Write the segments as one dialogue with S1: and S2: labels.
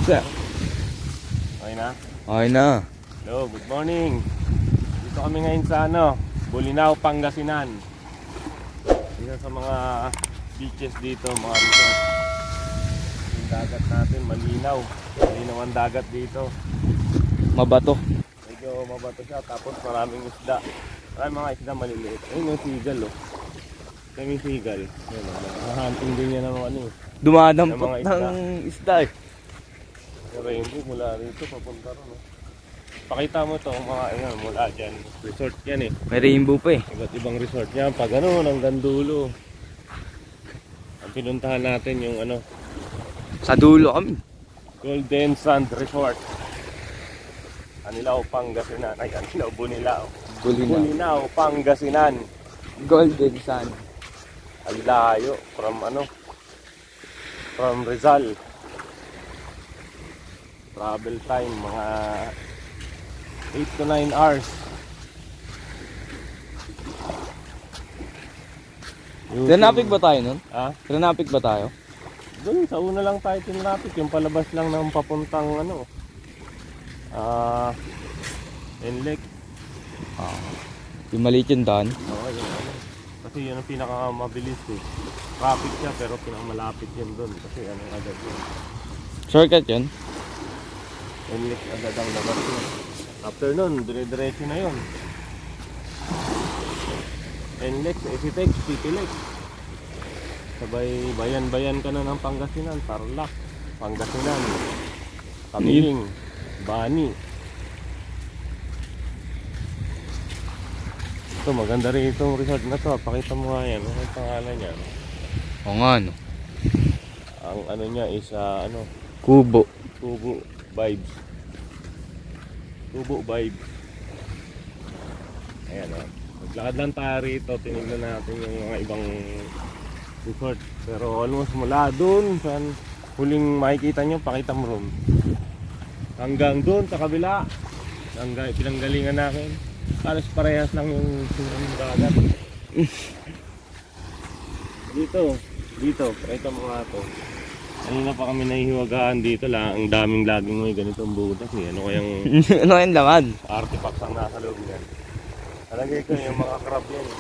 S1: Okay na?
S2: Okay na.
S1: Hello, good morning. Dito kami ngayon sa Bolinao, Pangasinan. Isa sa mga beaches dito, mga resort. Yung dagat natin, malinaw. Malinaw ang dagat dito.
S2: Mabato.
S1: Medyo mabato siya, tapos maraming isda. Maraming mga isda maliliit. Ayun yung seagull, oh. Kami seagull. Hunting din niya ng ano.
S2: Dumadampot ng isda eh.
S1: Yung rainbow mula rito, papunta ron, oh. Pakita mo ito, mga mula dyan. Resort yan eh.
S2: May rainbow pa eh.
S1: Iba't ibang resort yan. Pag hanggang dulo. Ang pinuntahan natin yung
S2: Sa dulo kami.
S1: Golden Sand Resort. Anilao, Pangasinan. Ay, Anilao, Bolinao, Pangasinan.
S2: Golden Sand.
S1: Ang layo from from Rizal. Travel time mga 8 to 9 hours.
S2: Tinapik ba tayo nun?
S1: Ha?
S2: Tinapik ba tayo?
S1: Doon sa una lang tayo tinapik, yung palabas lang ng papuntang Enlek.
S2: Yung maliit yung daan.
S1: Oo, yun. Kasi yun ang pinakamabilis eh. Traffic siya pero pinakamalapit yun doon kasi agad yun.
S2: Shortcut yun?
S1: Enlek agad ang labas yun. After nun, dire-diretso na yun. Enlek, Esitex, Titilex. Sabay bayan-bayan ka na ng Pangasinan, Tarlac, Pangasinan, Kamiling, Bani. Ito, maganda rin itong resort na to. Pakita mo nga yan. Ano ang pangalan niya?
S2: Oo nga no.
S1: Ang niya is
S2: Kubo.
S1: Kubo Vibes. Kubo Vibes. Ayan o. Maglakad lang tayo rito. Tinignan natin yung mga ibang resort. Pero almost mula dun sa huling makikita nyo, pakita mo room. Hanggang dun sa kabila. Hanggang pinanggalingan natin. Halos parehas lang yung dagat. Dito, pakita mo nga ito. Kanina pa kami nahihiwagaan dito lang. Ang daming laging may ganitong butas eh. Ano kayang
S2: Ano yung laman?
S1: artifacts ang nasa loob yan. Talagay ko yung mga crab yan eh.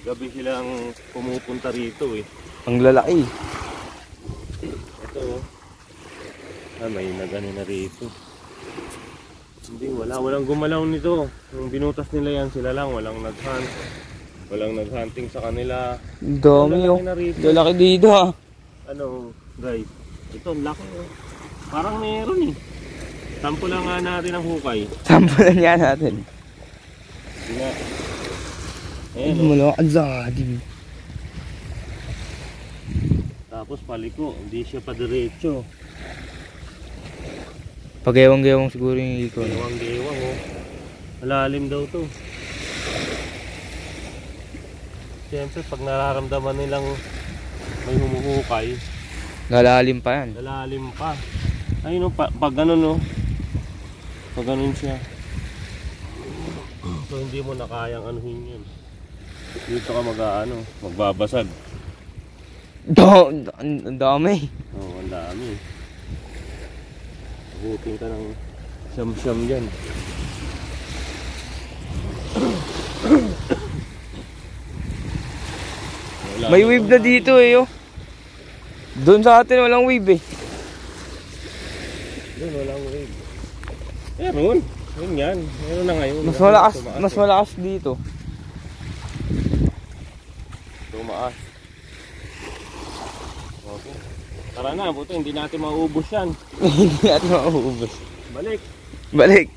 S1: Gabi silang pumupunta rito eh.
S2: Ang lalaki.
S1: Ito may nagano na rito. Hindi, walang gumalaw nito. Yung binutas nila yan, sila lang. Walang nag-hunt. Walang nag-hunting sa kanila.
S2: Dami yung lalaki dito ha.
S1: Guys, ito ang laki oh. Parang meron eh. Sampo lang nga natin ang hukay.
S2: Sampo lang yan natin.
S1: Hindi nga.
S2: Ayan o. Malaki zadi.
S1: Tapos paliko, hindi siya pa diretso.
S2: Pag-ewang-gewang siguro yung iko.
S1: Gewang-gewang oh. Malalim daw to. Siyempre pag nararamdaman nilang may humuhukay,
S2: lalalim pa yan.
S1: lalalim pa. Ayun oh, pag ganun oh. Pag ganun siya. So hindi mo na kayang anuhin yun. Dito ka magbabasag.
S2: Ang dami.
S1: Oo, ang dami. Huting ka ng siyam-siyam dyan.
S2: May wave na dito eh oh. Doon sa atin walang wave eh.
S1: Doon walang wave. Meron. Yun yan. Meron na ngayon.
S2: Mas malakas dito.
S1: Tumaas. Okay. Tara na, buto hindi natin mauubos yan.
S2: Hindi natin mauubos.
S1: Balik.
S2: Balik.